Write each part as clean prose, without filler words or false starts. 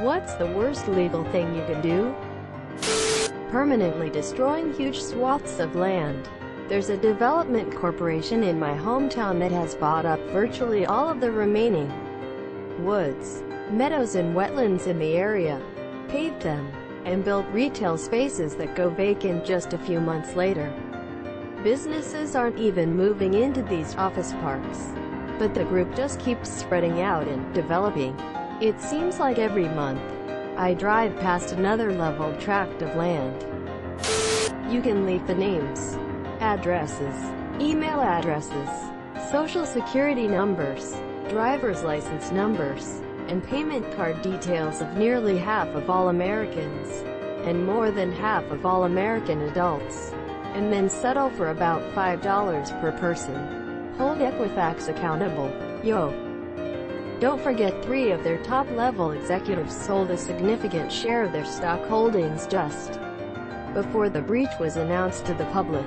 What's the worst legal thing you can do? Permanently destroying huge swaths of land. There's a development corporation in my hometown that has bought up virtually all of the remaining woods, meadows and wetlands in the area, paved them, and built retail spaces that go vacant just a few months later. Businesses aren't even moving into these office parks, but the group just keeps spreading out and developing. It seems like every month, I drive past another leveled tract of land. You can leave the names, addresses, email addresses, social security numbers, driver's license numbers, and payment card details of nearly half of all Americans, and more than half of all American adults, and then settle for about $5 per person. Hold Equifax accountable. Yo! Don't forget 3 of their top-level executives sold a significant share of their stock holdings just before the breach was announced to the public.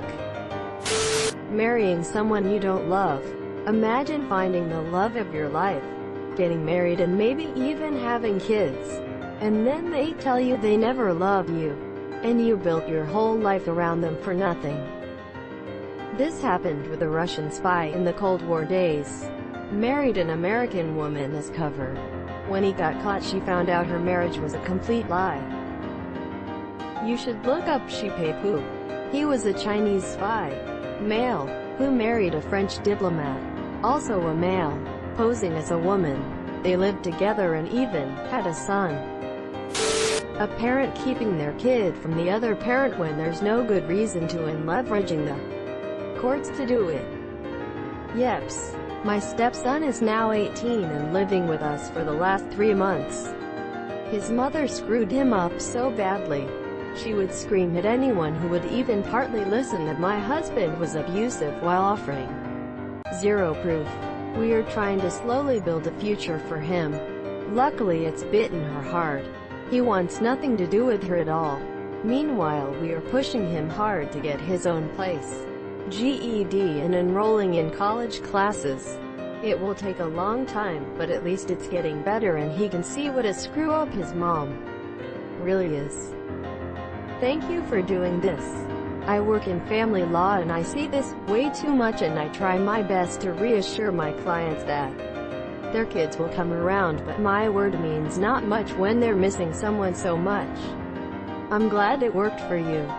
Marrying someone you don't love. Imagine finding the love of your life, getting married and maybe even having kids, and then they tell you they never love you, and you built your whole life around them for nothing. This happened with a Russian spy in the Cold War days. Married an American woman as cover. When he got caught, she found out her marriage was a complete lie. You should look up Shipai. He was a Chinese spy, male, who married a French diplomat, also a male, posing as a woman. They lived together and even had a son. A parent keeping their kid from the other parent when there's no good reason to, and leveraging the courts to do it. Yeps. My stepson is now 18 and living with us for the last 3 months. His mother screwed him up so badly. She would scream at anyone who would even partly listen that my husband was abusive while offering zero proof. We are trying to slowly build a future for him. Luckily, it's bitten her hard. He wants nothing to do with her at all. Meanwhile, we are pushing him hard to get his own place, GED, and enrolling in college classes. It will take a long time, but at least it's getting better and he can see what a screw-up his mom really is. Thank you for doing this. I work in family law and I see this way too much, and I try my best to reassure my clients that their kids will come around, but my word means not much when they're missing someone so much. I'm glad it worked for you.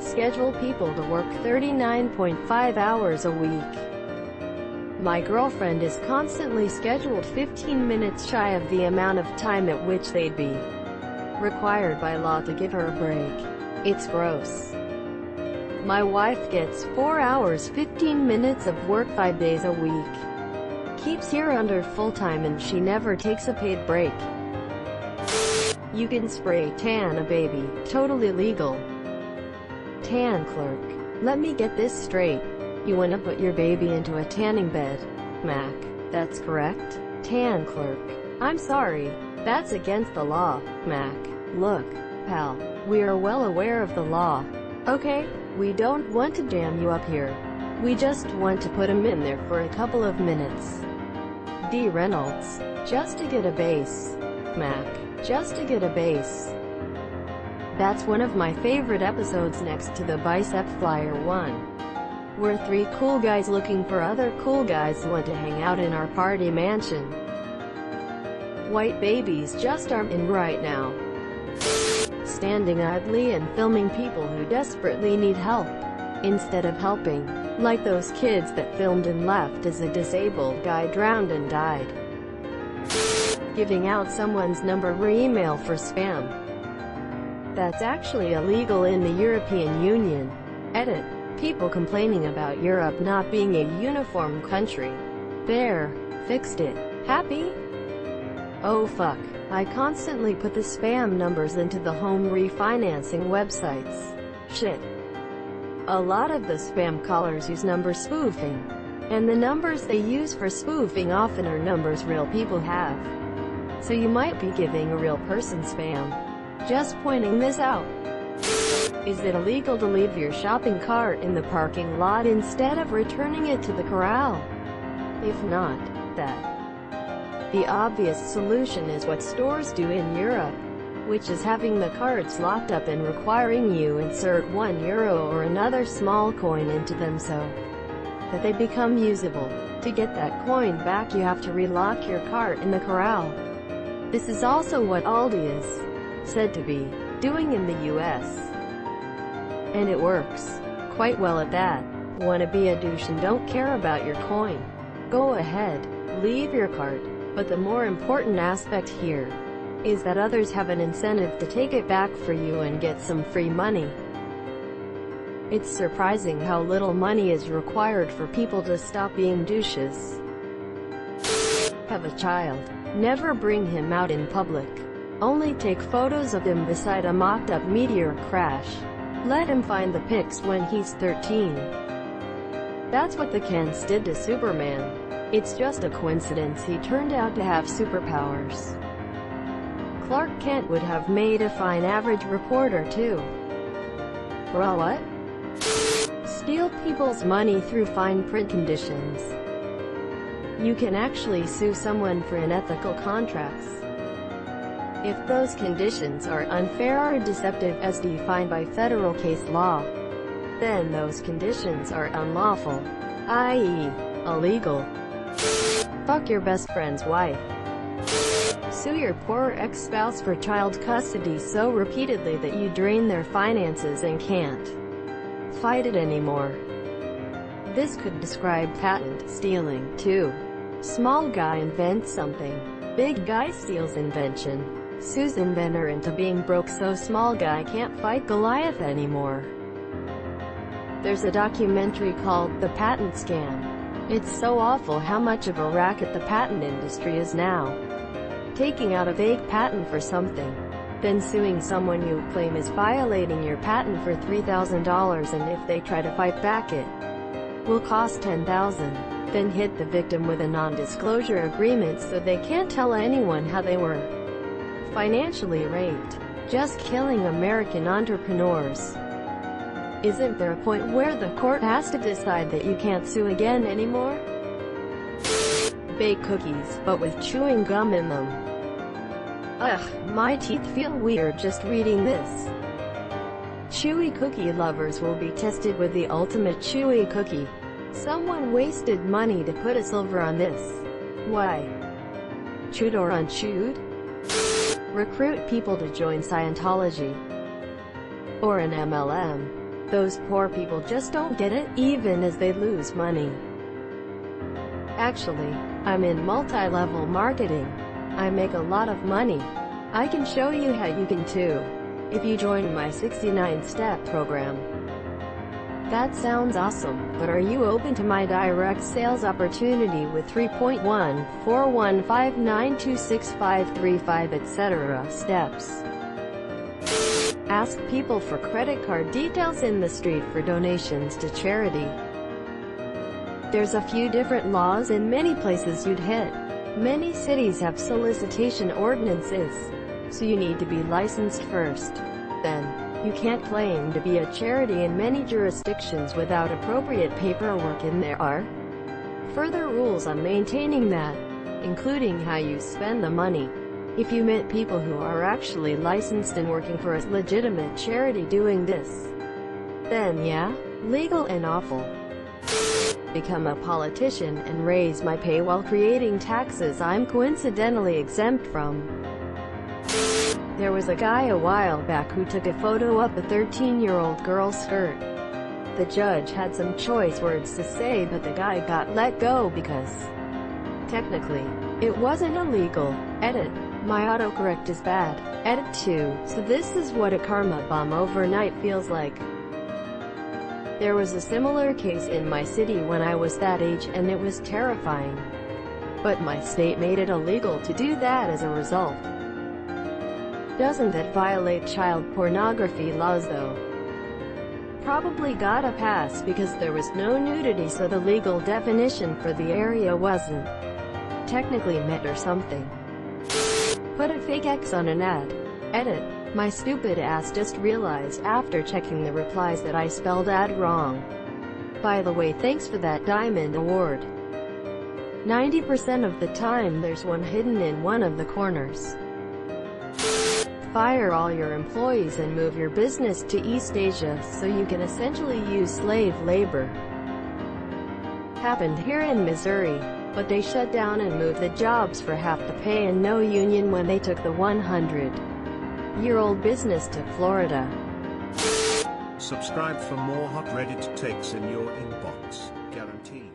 Schedule people to work 39.5 hours a week. My girlfriend is constantly scheduled 15 minutes shy of the amount of time at which they'd be required by law to give her a break. It's gross. My wife gets 4 hours 15 minutes of work 5 days a week. Keeps her under full-time and she never takes a paid break. You can spray tan a baby, totally legal. Tan clerk. Let me get this straight. You wanna put your baby into a tanning bed, Mac? That's correct? Tan clerk. I'm sorry. That's against the law, Mac. Look, pal. We are well aware of the law. Okay? We don't want to jam you up here. We just want to put him in there for a couple of minutes. D. Reynolds. Just to get a base. Mac. Just to get a base. That's one of my favorite episodes next to the Bicep Flyer one. We're 3 cool guys looking for other cool guys who want to hang out in our party mansion. White babies just aren't in right now. Standing idly and filming people who desperately need help, instead of helping, like those kids that filmed and left as a disabled guy drowned and died. Giving out someone's number or email for spam. That's actually illegal in the European Union. Edit. People complaining about Europe not being a uniform country. There. Fixed it. Happy? Oh fuck. I constantly put the spam numbers into the home refinancing websites. Shit. A lot of the spam callers use number spoofing. And the numbers they use for spoofing often are numbers real people have. So you might be giving a real person spam. Just pointing this out. Is it illegal to leave your shopping cart in the parking lot instead of returning it to the corral? If not, that The obvious solution is what stores do in Europe, which is having the cards locked up and requiring you insert €1 or another small coin into them so that they become usable. To get that coin back, you have to relock your cart in the corral. This is also what Aldi is said to be doing in the US. And it works quite well at that. Wanna be a douche and don't care about your coin? Go ahead, leave your cart. But the more important aspect here is that others have an incentive to take it back for you and get some free money. It's surprising how little money is required for people to stop being douches. Have a child. Never bring him out in public. Only take photos of him beside a mocked-up meteor crash. Let him find the pics when he's 13. That's what the Kents did to Superman. It's just a coincidence he turned out to have superpowers. Clark Kent would have made a fine average reporter too. Well, what? Steal people's money through fine print conditions. You can actually sue someone for unethical contracts. If those conditions are unfair or deceptive as defined by federal case law, then those conditions are unlawful, i.e., illegal. Fuck your best friend's wife. Sue your poor ex-spouse for child custody so repeatedly that you drain their finances and can't fight it anymore. This could describe patent stealing, too. Small guy invents something. Big guy steals invention. Sues inventor into being broke so small guy can't fight Goliath anymore. There's a documentary called The Patent Scam. It's so awful how much of a racket the patent industry is now. Taking out a vague patent for something, then suing someone you claim is violating your patent for $3,000, and if they try to fight back it will cost $10,000. Then hit the victim with a non-disclosure agreement so they can't tell anyone how they were financially raped. Just killing American entrepreneurs. Isn't there a point where the court has to decide that you can't sue again anymore? Bake cookies, but with chewing gum in them. Ugh, my teeth feel weird just reading this. Chewy cookie lovers will be tested with the ultimate chewy cookie. Someone wasted money to put a silver on this. Why? Chewed or unchewed? Recruit people to join Scientology or an MLM. Those poor people just don't get it, even as they lose money. Actually, I'm in multi-level marketing. I make a lot of money. I can show you how you can too, if you join my 69-step program. That sounds awesome, but are you open to my direct sales opportunity with 3.1-415-926-535 etc. steps? Ask people for credit card details in the street for donations to charity. There's a few different laws in many places you'd hit. Many cities have solicitation ordinances, so you need to be licensed first. Then, you can't claim to be a charity in many jurisdictions without appropriate paperwork, and there are further rules on maintaining that, including how you spend the money. If you meet people who are actually licensed and working for a legitimate charity doing this, then yeah, legal and awful. Become a politician and raise my pay while creating taxes I'm coincidentally exempt from. There was a guy a while back who took a photo of a 13-year-old girl's skirt. The judge had some choice words to say, but the guy got let go because, technically, it wasn't illegal. Edit. My autocorrect is bad. Edit 2. So this is what a karma bomb overnight feels like. There was a similar case in my city when I was that age, and it was terrifying. But my state made it illegal to do that as a result. Doesn't that violate child pornography laws though? Probably got a pass because there was no nudity, so the legal definition for the area wasn't technically met or something. Put a fake X on an ad. Edit. My stupid ass just realized after checking the replies that I spelled ad wrong. By the way, thanks for that Diamond Award. 90% of the time there's one hidden in one of the corners. Fire all your employees and move your business to East Asia so you can essentially use slave labor. Happened here in Missouri, but they shut down and moved the jobs for half the pay and no union when they took the 100-year-old business to Florida. Subscribe for more hot Reddit takes in your inbox, guaranteed.